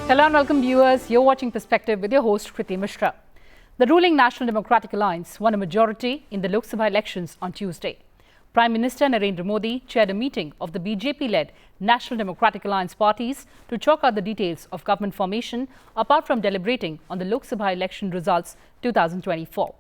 Hello and welcome viewers. You're watching Perspective with your host Kriti Mishra. The ruling National Democratic Alliance won a majority in the Lok Sabha elections on Tuesday. Prime Minister Narendra Modi chaired a meeting of the BJP-led National Democratic Alliance parties to chalk out the details of government formation apart from deliberating on the Lok Sabha Election Results 2024.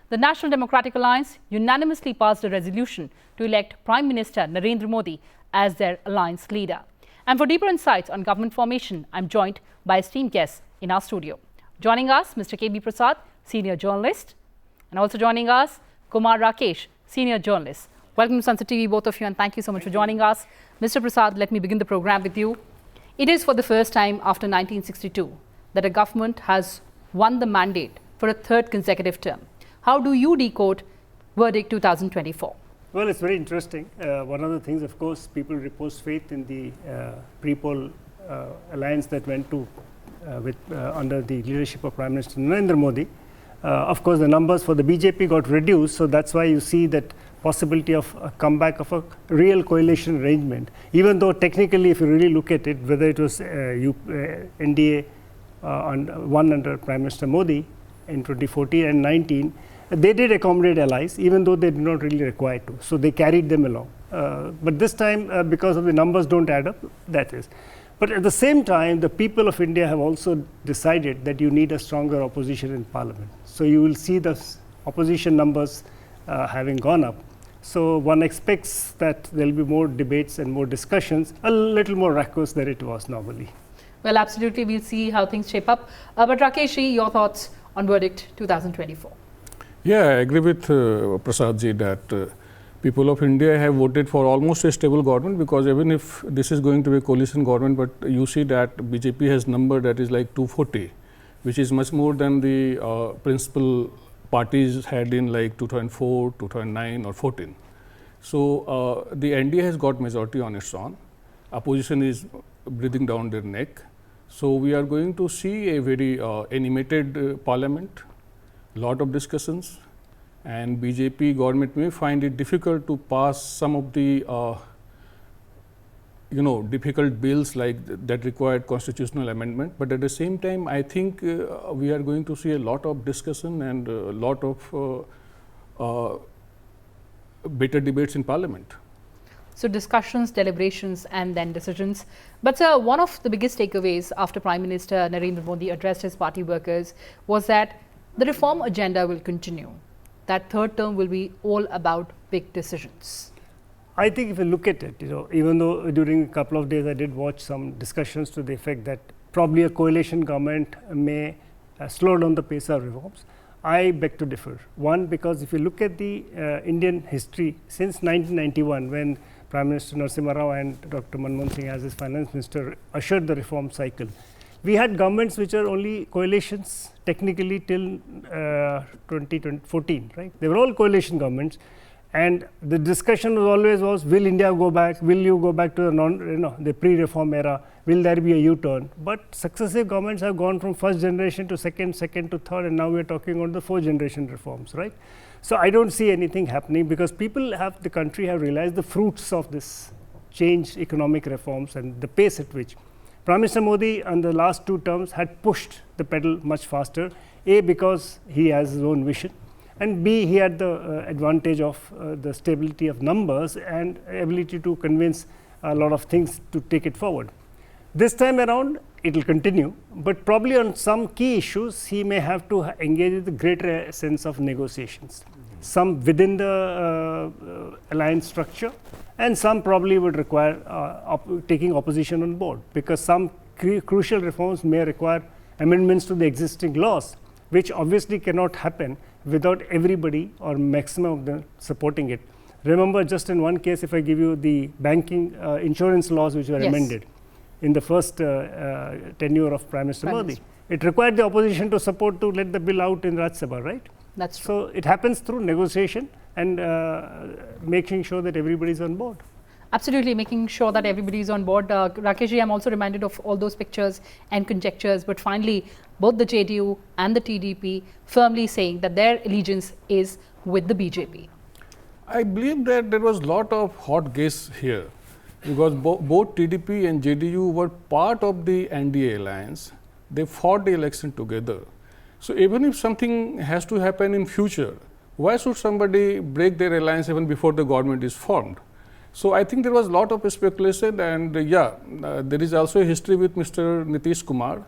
The National Democratic Alliance unanimously passed a resolution to elect Prime Minister Narendra Modi as their alliance leader. And for deeper insights on government formation, I'm joined by esteemed guests in our studio. Joining us, Mr. KB Prasad, senior journalist, and also joining us, Kumar Rakesh, senior journalist. Welcome to Sansad TV, both of you, and thank you so much for joining us. Mr. Prasad, let me begin the program with you. It is for the first time after 1962 that a government has won the mandate for a third consecutive term. How do you decode verdict 2024? Well, it's very interesting. One of the things, of course, people repose faith in the pre-poll alliance that went to under the leadership of Prime Minister Narendra Modi. Of course, the numbers for the BJP got reduced, so that's why you see that possibility of a comeback of a real coalition arrangement. Even though technically, if you really look at it, whether it was NDA one under Prime Minister Modi in 2014 and 19, they did accommodate allies, even though they did not really require to. So they carried them along. But this time, because of the numbers don't add up, that is. But at the same time, the people of India have also decided that you need a stronger opposition in parliament. So you will see the opposition numbers having gone up. So one expects that there will be more debates and more discussions, a little more raucous than it was normally. Well, absolutely. We'll see how things shape up. But Rakesh, your thoughts on verdict 2024? Yeah, I agree with Prasad ji that people of India have voted for almost a stable government, because even if this is going to be a coalition government, but you see that BJP has number that is like 240, which is much more than the principal parties had in like 2004, 2009 or 14. So the NDA has got majority on its own. Opposition is breathing down their neck. So we are going to see a very animated parliament, lot of discussions, and BJP government may find it difficult to pass some of the difficult bills like that required constitutional amendment. But at the same time, I think we are going to see a lot of discussion and a lot of better debates in parliament. So discussions, deliberations, and then decisions. But sir, one of the biggest takeaways after Prime Minister Narendra Modi addressed his party workers was that the reform agenda will continue. That third term will be all about big decisions. I think if you look at it, even though during a couple of days I did watch some discussions to the effect that probably a coalition government may slow down the pace of reforms, I beg to differ. One, because if you look at the Indian history since 1991, when Prime Minister Narasimha Rao and Dr. Manmohan Singh as his finance minister ushered the reform cycle, we had governments which are only coalitions technically till 2014, right? They were all coalition governments, and the discussion was always will India go back? Will you go back to the the pre-reform era? Will there be a U-turn? But successive governments have gone from first generation to second to third, and now we are talking about the fourth generation reforms, right? So I don't see anything happening, because the country have realized the fruits of this change, economic reforms, and the pace at which Prime Minister Modi in the last two terms had pushed the pedal much faster, A, because he has his own vision, and B, he had the advantage of the stability of numbers and ability to convince a lot of things to take it forward. This time around, it will continue, but probably on some key issues, he may have to engage with a greater sense of negotiations. Some within the alliance structure, and some probably would require taking opposition on board, because some crucial reforms may require amendments to the existing laws, which obviously cannot happen without everybody or maximum of them supporting it. Remember, just in one case, if I give you the banking insurance laws which were amended in the first tenure of Prime Minister Modi, it required the opposition to support to let the bill out in Rajya Sabha, right? That's true. So it happens through negotiation and making sure that everybody is on board. Absolutely, making sure that everybody is on board. Rakesh, I'm also reminded of all those pictures and conjectures, but finally, both the JDU and the TDP firmly saying that their allegiance is with the BJP. I believe that there was a lot of hot guess here, because both TDP and JDU were part of the NDA alliance, They fought the election together. So even if something has to happen in future, why should somebody break their alliance even before the government is formed? So I think there was a lot of speculation, and there is also a history with Mr. Nitish Kumar.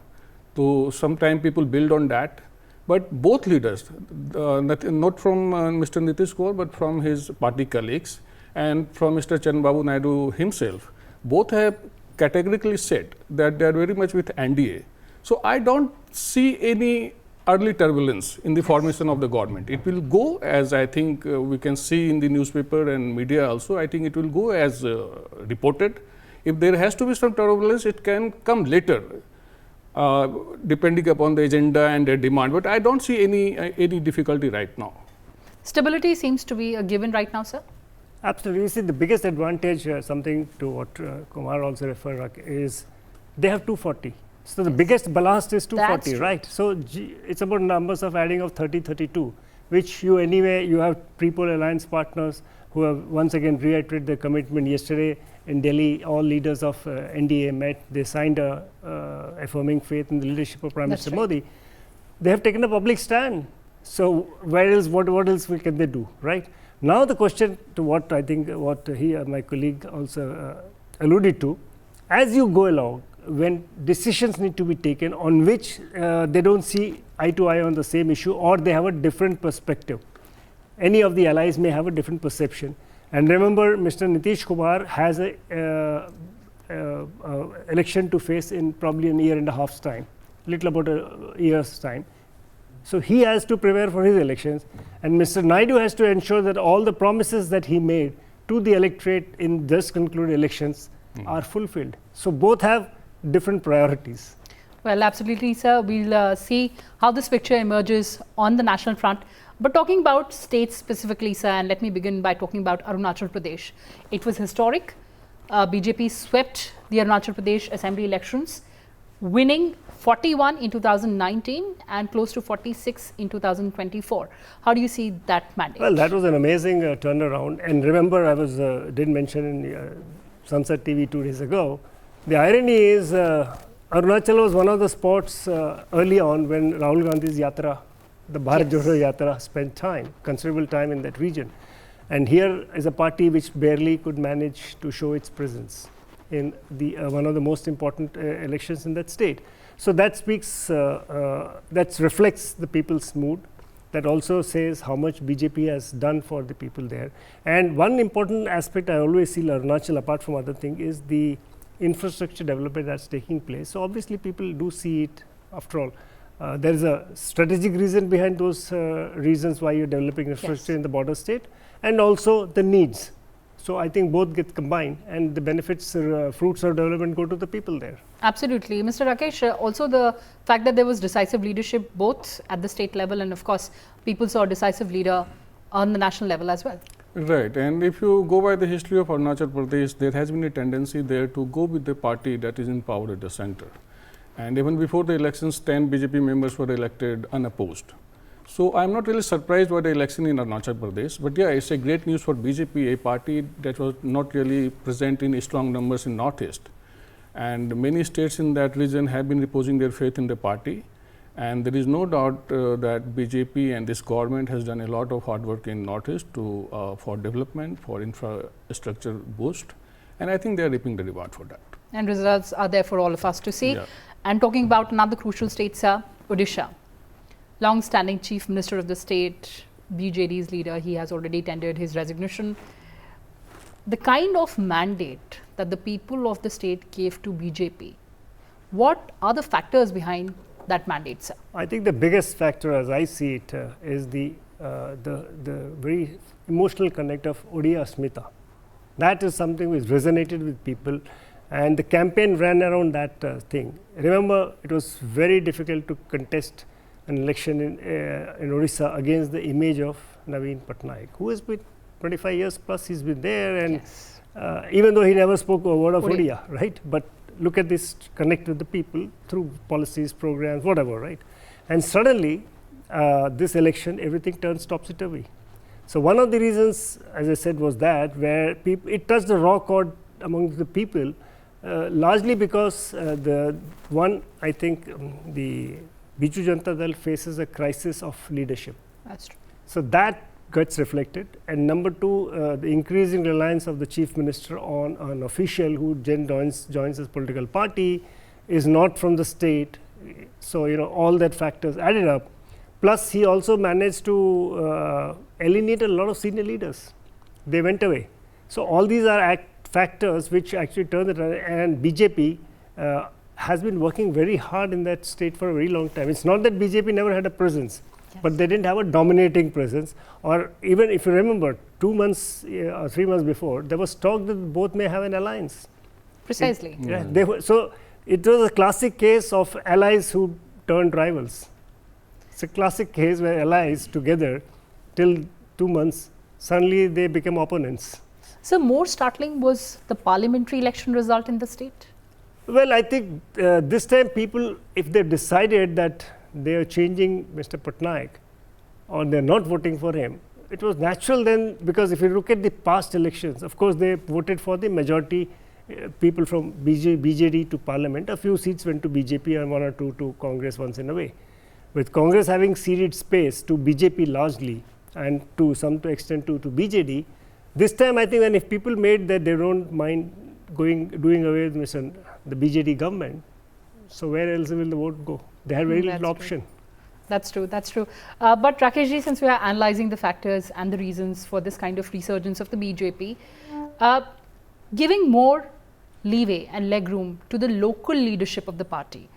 So sometime people build on that. But both leaders, not from Mr. Nitish Kumar, but from his party colleagues and from Mr. Chandrababu Naidu himself, both have categorically said that they are very much with NDA. So I don't see any early turbulence in the formation of the government. It will go as I think we can see in the newspaper and media also. I think it will go as reported. If there has to be some turbulence, it can come later. Depending upon the agenda and their demand, but I don't see any difficulty right now. Stability seems to be a given right now, sir. Absolutely. You see, the biggest advantage, something to what Kumar also referred, is they have 240. So the biggest ballast is 240, right? So it's about numbers of adding of 30, 32, which you anyway, you have pre-poll alliance partners who have once again reiterated their commitment. Yesterday in Delhi, all leaders of NDA met. They signed a affirming faith in the leadership of Prime Minister Modi. They have taken a public stand. So where else, what else can they do, right? Now the question to what I think, what my colleague also alluded to, as you go along, when decisions need to be taken on which they don't see eye to eye on the same issue, or they have a different perspective. Any of the allies may have a different perception. And remember, Mr. Nitish Kumar has a election to face in probably a year and a half's time, little about a year's time. So he has to prepare for his elections, and Mr. Naidu has to ensure that all the promises that he made to the electorate in just concluded elections are fulfilled. So both have different priorities. Well, absolutely, sir. We'll see how this picture emerges on the national front. But talking about states specifically, sir, and let me begin by talking about Arunachal Pradesh. It was historic. BJP swept the Arunachal Pradesh Assembly elections, winning 41 in 2019 and close to 46 in 2024. How do you see that mandate? Well, that was an amazing turnaround. And remember, I was did mention in Sansad TV 2 days ago, the irony is Arunachal was one of the spots early on when Rahul Gandhi's Yatra, the Bharat Jodo Yatra, spent time, considerable time in that region. And here is a party which barely could manage to show its presence in the one of the most important elections in that state. So that speaks, that reflects the people's mood. That also says how much BJP has done for the people there. And one important aspect I always see Arunachal, apart from other things, is the infrastructure development that's taking place. So obviously people do see it. After all, there is a strategic reason behind those reasons why you're developing infrastructure in the border state, and also the needs. So I think both get combined, and the benefits, fruits of development go to the people there. Absolutely. Mr. Rakesh, also the fact that there was decisive leadership both at the state level, and of course people saw a decisive leader on the national level as well. Right, and if you go by the history of Arunachal Pradesh, there has been a tendency there to go with the party that is in power at the center. And even before the elections, 10 BJP members were elected unopposed. So I am not really surprised by the election in Arunachal Pradesh, but yeah, it's a great news for BJP, a party that was not really present in strong numbers in Northeast. And many states in that region have been reposing their faith in the party. And there is no doubt that BJP and this government has done a lot of hard work in Northeast for development, for infrastructure boost. And I think they are reaping the reward for that. And results are there for all of us to see. Yeah. And talking about another crucial state, sir, Odisha. Long-standing chief minister of the state, BJD's leader, he has already tendered his resignation. The kind of mandate that the people of the state gave to BJP, what are the factors behind that mandate, sir? I think the biggest factor, as I see it, is the very emotional connect of Odia Asmita. That is something which resonated with people, and the campaign ran around that thing. Remember, it was very difficult to contest an election in Odisha against the image of Naveen Patnaik, who has been 25 years plus, he's been there, and even though he never spoke a word of Odia, right? But look at this connect with the people through policies, programs, whatever, right? And suddenly, this election, everything turns topsy-turvy. So one of the reasons, as I said, was that where it touched the raw chord among the people, largely because I think the Biju Janata Dal faces a crisis of leadership. That's true. So that gets reflected. And number two, the increasing reliance of the Chief Minister on an official who joins his political party, is not from the state. So, all that factors added up. Plus, he also managed to alienate a lot of senior leaders. They went away. So, all these are factors which actually turn it around, and BJP has been working very hard in that state for a very long time. It's not that BJP never had a presence, but they didn't have a dominating presence. Or even if you remember, 2 months or 3 months before, there was talk that both may have an alliance. Precisely. So, it was a classic case of allies who turned rivals. It's a classic case where allies together till 2 months, suddenly they became opponents. So, more startling was the parliamentary election result in the state? Well, I think this time people, if they decided that they are changing Mr. Patnaik or they are not voting for him, it was natural then, because if you look at the past elections, of course, they voted for the majority people from BJD to parliament. A few seats went to BJP and 1 or 2 to Congress once in a way. With Congress having ceded space to BJP largely and to some extent to BJD, this time I think, and if people made that they don't mind doing away with the BJD government, so where else will the vote go? They had very little option. That's true, that's true. But Rakesh ji, since we are analyzing the factors and the reasons for this kind of resurgence of the BJP, giving more leeway and legroom to the local leadership of the party,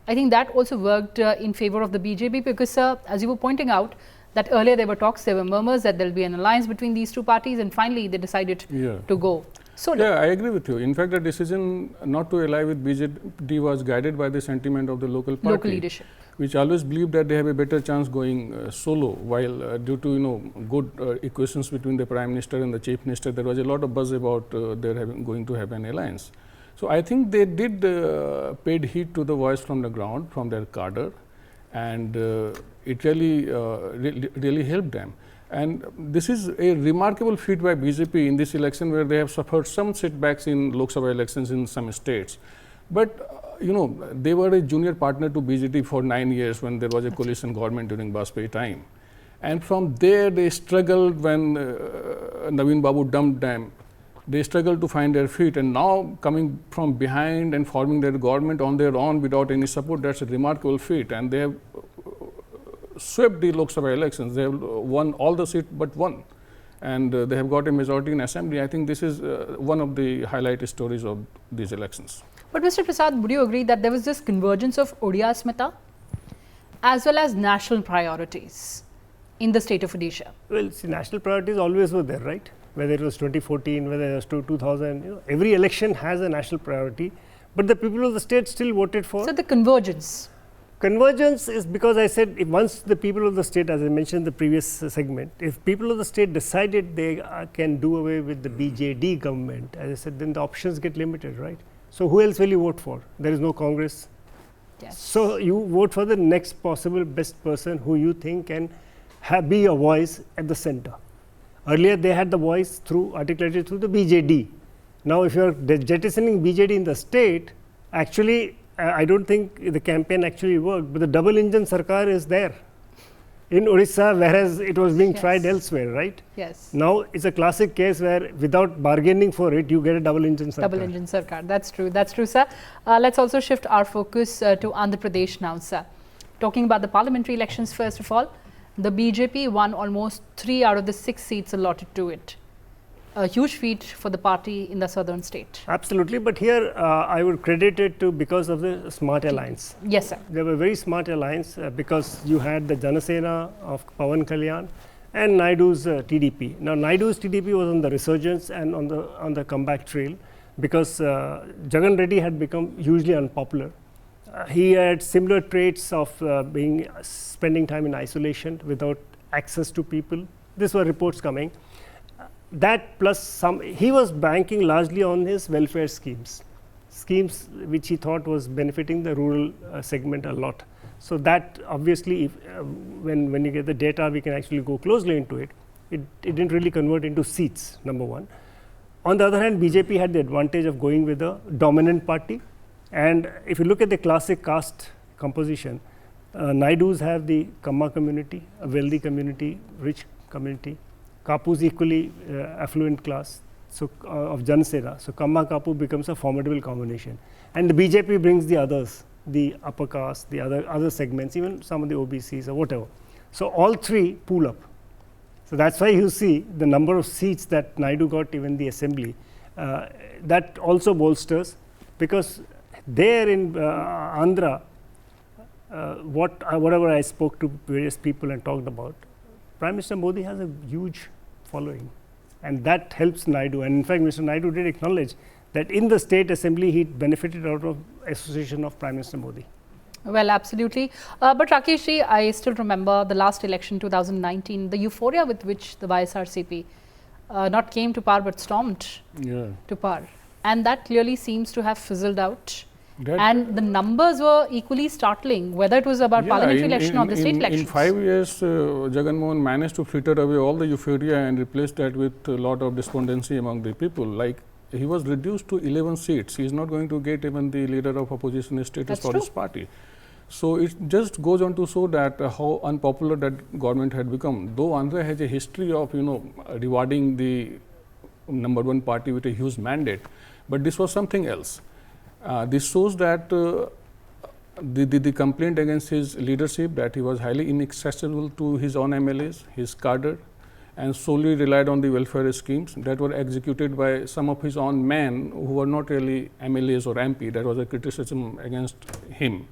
I think that also worked in favor of the BJP, because as you were pointing out, that earlier there were talks, there were murmurs that there will be an alliance between these two parties, and finally they decided to go solo. Yeah, I agree with you. In fact, the decision not to ally with BJD was guided by the sentiment of the local party. Local leadership. Which always believed that they have a better chance going solo, while due to good equations between the Prime Minister and the Chief Minister, there was a lot of buzz about going to have an alliance. So, I think they did paid heed to the voice from the ground, from their cadre, and it really helped them. And this is a remarkable feat by BJP in this election, where they have suffered some setbacks in Lok Sabha elections in some states. But they were a junior partner to BJP for 9 years when there was a coalition government during Vajpayee time. And from there they struggled when Naveen Babu dumped them. They struggled to find their feet, and now coming from behind and forming their government on their own without any support, that's a remarkable feat. And they have swept the Lok Sabha elections. They have won all the seats but one, and they have got a majority in assembly. I think this is one of the highlight stories of these elections. But Mr. Prasad, would you agree that there was this convergence of Odia Smita as well as national priorities in the state of Odisha? Well, see, national priorities always were there, right? Whether it was 2014, whether it was 2000, every election has a national priority, but the people of the state still voted for. So, the convergence. Convergence is because I said, if once the people of the state, as I mentioned in the previous segment, if people of the state decided they can do away with the BJD government, as I said, then the options get limited, right? So, who else will you vote for? There is no Congress. Yes. So, you vote for the next possible best person who you think can be a voice at the center. Earlier, they had the voice articulated through the BJD. Now, if you are jettisoning BJD in the state, actually, I don't think the campaign actually worked, but the double engine Sarkar is there in Odisha, whereas it was being tried elsewhere, right? Yes. Now, it's a classic case where without bargaining for it, you get a double engine Sarkar. Double engine Sarkar, that's true, sir. Let's also shift our focus to Andhra Pradesh now, sir. Talking about the parliamentary elections, first of all, the BJP won almost 3 out of the 6 seats allotted to it. A huge feat for the party in the southern state. Absolutely, but here I would credit it to because of the smart alliance. Yes, sir. They were very smart alliance because you had the Janasena of Pawan Kalyan and Naidu's TDP. Now, Naidu's TDP was on the resurgence and on the comeback trail because Jagan Reddy had become hugely unpopular. He had similar traits of spending time in isolation without access to people. These were reports coming. That plus he was banking largely on his welfare schemes which he thought was benefiting the rural segment a lot. So, that obviously when you get the data, we can actually go closely into it. It didn't really convert into seats, number one. On the other hand, BJP had the advantage of going with a dominant party. And if you look at the classic caste composition, Naidus have the Kamma community, a wealthy community, rich community. Kapus equally affluent class, so of Janasena. So Kamma Kapu becomes a formidable combination. And the BJP brings the others, the upper caste, the other segments, even some of the OBCs or whatever. So all three pool up. So that's why you see the number of seats that Naidu got even the assembly. That also bolsters, because there in Andhra, whatever I spoke to various people and talked about, Prime Minister Modi has a huge following, and that helps Naidu. And in fact, Mr. Naidu did acknowledge that in the state assembly he benefited out of association of Prime Minister Modi. Well, absolutely. But Rakesh ji, I still remember the last election, 2019, the euphoria with which the YSRCP not came to power but stormed to power. And that clearly seems to have fizzled out. And the numbers were equally startling, whether it was about parliamentary election or the state elections. In 5 years, Jagan Mohan managed to fritter away all the euphoria and replaced that with a lot of despondency among the people. Like, he was reduced to 11 seats. He is not going to get even the leader of opposition status for his party. So it just goes on to show that how unpopular that government had become. Though Andhra has a history of, rewarding the #1 party with a huge mandate, but this was something else. This shows that the complaint against his leadership, that he was highly inaccessible to his own MLAs, his cadre, and solely relied on the welfare schemes that were executed by some of his own men who were not really MLAs or MP. That was a criticism against him.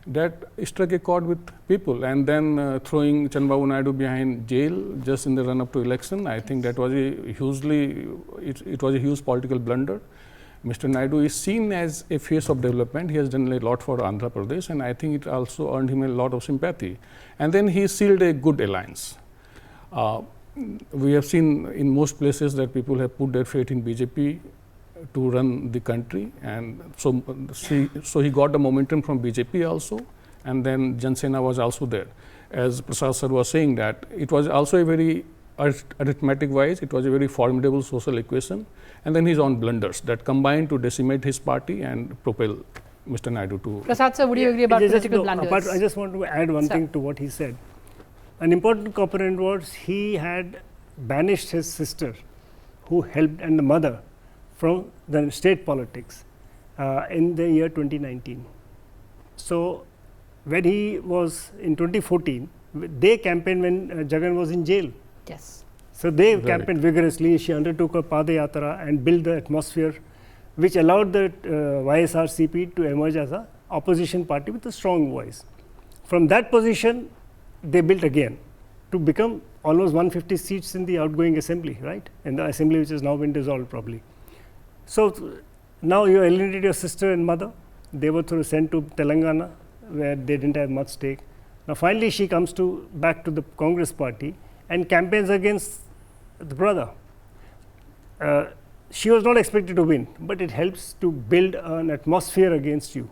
That struck a chord with people, and then throwing Chandrababu Naidu behind jail just in the run-up to election, I think that was it was a huge political blunder. Mr. Naidu is seen as a face of development. He has done a lot for Andhra Pradesh, and I think it also earned him a lot of sympathy. And then he sealed a good alliance. We have seen in most places that people have put their faith in BJP to run the country, and so he got the momentum from BJP also, and then Jansena was also there. As Prasad sir was saying, that it was also a very arithmetic wise, it was a very formidable social equation, and then his own blunders that combined to decimate his party and propel Mr. Naidu to. Prasad sir, would you agree about political blunders? I just want to add one thing to what he said. An important component was he had banished his sister, who helped, and the mother, from the state politics in the year 2019. So when he was in 2014, they campaigned when Jagan was in jail. Yes. So they campaigned vigorously. She undertook a Padayatra and built the atmosphere which allowed the YSRCP to emerge as an opposition party with a strong voice. From that position, they built again to become almost 150 seats in the outgoing assembly, right? In the assembly which has now been dissolved probably. So now you alienated your sister and mother. They were sent to Telangana, where they didn't have much stake. Now finally she comes back to the Congress party and campaigns against the brother. She was not expected to win, but it helps to build an atmosphere against you.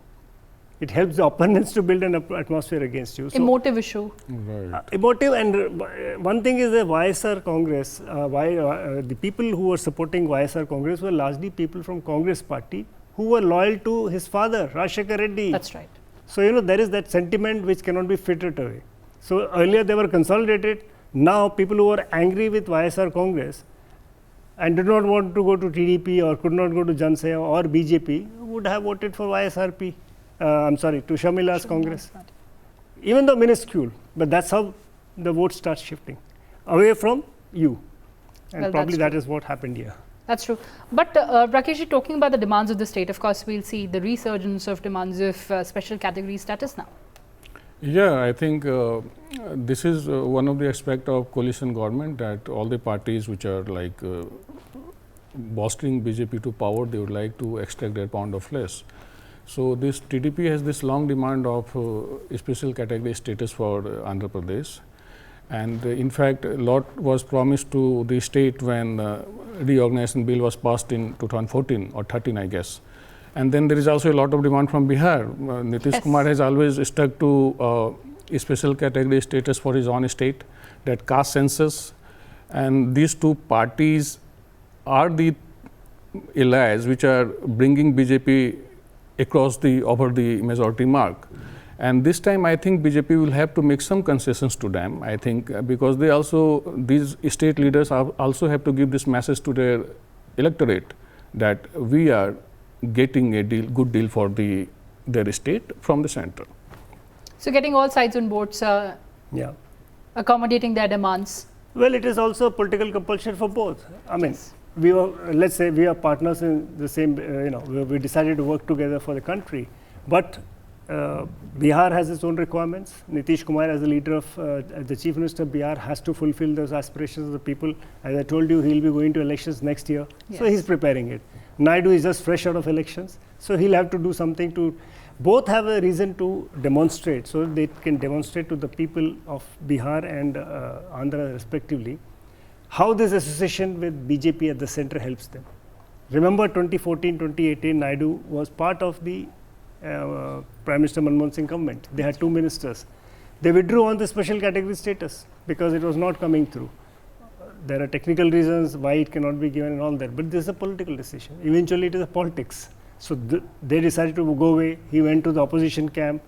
It helps the opponents to build an atmosphere against you. So, emotive issue. Right. Emotive, and one thing is the YSR Congress, the people who were supporting YSR Congress were largely people from Congress party who were loyal to his father, Rajshekar Reddy. That's right. So, there is that sentiment which cannot be frittered away. So, earlier they were consolidated. Now, people who were angry with YSR Congress and did not want to go to TDP or could not go to Jansena or BJP would have voted for YSRP. To Shamila's Congress, even though minuscule, but that's how the vote starts shifting away from you, and probably that is what happened here. That's true. But Rakesh, talking about the demands of the state, of course, we'll see the resurgence of demands of special category status now. Yeah, I think this is one of the aspects of coalition government, that all the parties which are like bolstering BJP to power, they would like to extract their pound of flesh. So this TDP has this long demand of special category status for Andhra Pradesh, and in fact a lot was promised to the state when reorganization bill was passed in 2014 or 13, I guess. And then there is also a lot of demand from Bihar. Nitish Kumar has always stuck to special category status for his own state, that caste census, and these two parties are the allies which are bringing BJP over the majority mark. And this time, I think BJP will have to make some concessions to them. I think because these state leaders also have to give this message to their electorate that we are getting a good deal for their state from the center. So getting all sides on board, Yeah. accommodating their demands. Well, it is also a political compulsion for both. I mean, let's say we are partners in the same, we decided to work together for the country. But Bihar has its own requirements. Nitish Kumar, as the leader of the Chief Minister of Bihar, has to fulfill those aspirations of the people. As I told you, he'll be going to elections next year. Yes. So he's preparing it. Naidu is just fresh out of elections. So he'll have to do something to, both have a reason to demonstrate, so they can demonstrate to the people of Bihar and Andhra respectively, how this association with BJP at the center helps them. Remember 2014, 2018, Naidu was part of the Prime Minister Manmohan Singh government. They had 2 ministers. They withdrew on the special category status because it was not coming through. There are technical reasons why it cannot be given and all that, but this is a political decision. Eventually it is a politics. So they decided to go away. He went to the opposition camp.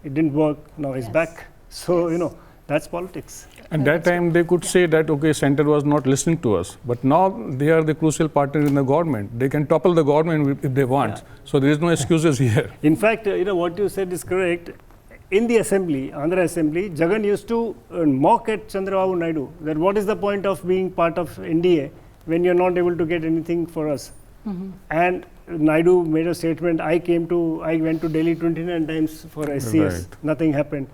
It didn't work. Now he's back. So, that's politics. And that time they could say that, okay, center was not listening to us. But now they are the crucial partner in the government. They can topple the government if they want. Yeah. So there is no excuses here. In fact, what you said is correct. In the assembly, Andhra assembly, Jagan used to mock at Chandrababu Naidu that what is the point of being part of NDA when you're not able to get anything for us. Mm-hmm. And Naidu made a statement, I went to Delhi 29 times for SCS, right. Nothing happened.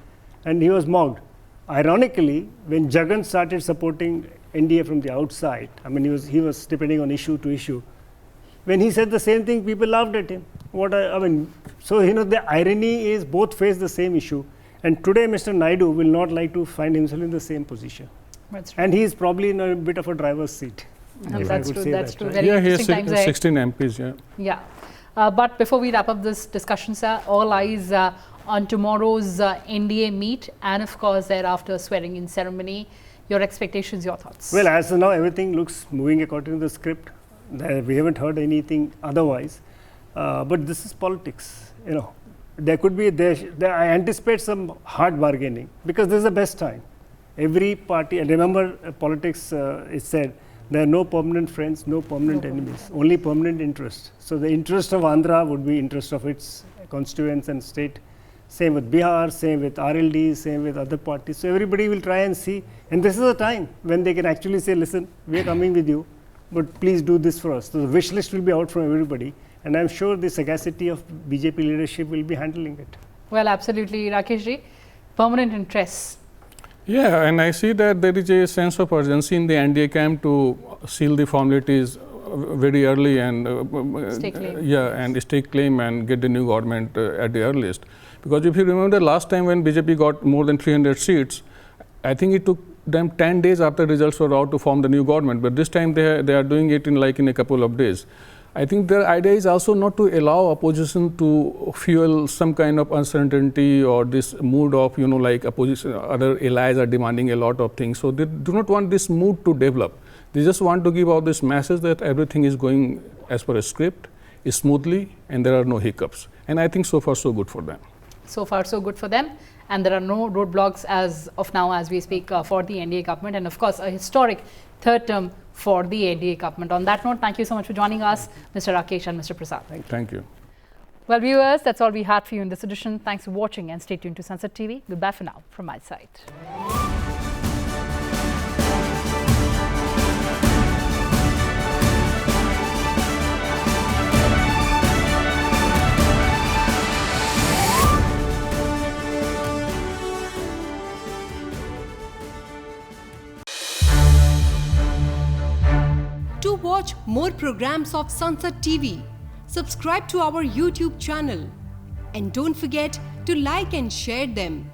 And he was mocked. Ironically, when Jagan started supporting NDA from the outside, I mean, he was depending on issue to issue. When he said the same thing, people laughed at him. So the irony is both face the same issue. And today, Mr. Naidu will not like to find himself in the same position. That's true. And he is probably in a bit of a driver's seat. That's true. That's true. Right? Very interesting times ahead. 16 MPs. Yeah. Yeah. But before we wrap up this discussion, sir, all eyes on tomorrow's NDA meet and, of course, thereafter swearing in ceremony. Your expectations, your thoughts? Well, as of now, everything looks moving according to the script. We haven't heard anything otherwise. But this is politics. There could be, I anticipate some hard bargaining because this is the best time. Every party, and remember, politics is said, there are no permanent friends, no permanent enemies, only permanent interests. So the interest of Andhra would be interest of its constituents and state. Same with Bihar, same with RLD, same with other parties. So everybody will try and see. And this is a time when they can actually say, listen, we are coming with you, but please do this for us. So the wish list will be out from everybody. And I'm sure the sagacity of BJP leadership will be handling it. Well, absolutely, Rakesh ji. Permanent interests. Yeah, and I see that there is a sense of urgency in the NDA camp to seal the formalities very early and stake claim and get the new government at the earliest. Because if you remember last time when BJP got more than 300 seats, I think it took them 10 days after results were out to form the new government. But this time they are doing it in a couple of days. I think their idea is also not to allow opposition to fuel some kind of uncertainty or this mood of, opposition, other allies are demanding a lot of things. So they do not want this mood to develop. They just want to give out this message that everything is going as per a script, smoothly, and there are no hiccups. And I think so far so good for them. So far so good for them. And there are no roadblocks as of now as we speak for the NDA government. And of course, a historic third term for the NDA government. On that note, thank you so much for joining us, Mr. Rakesh and Mr. Prasad. Thank you. Well, viewers, that's all we had for you in this edition. Thanks for watching and stay tuned to Sansad TV. Goodbye for now from my side. To watch more programs of Sansad TV, subscribe to our YouTube channel and don't forget to like and share them.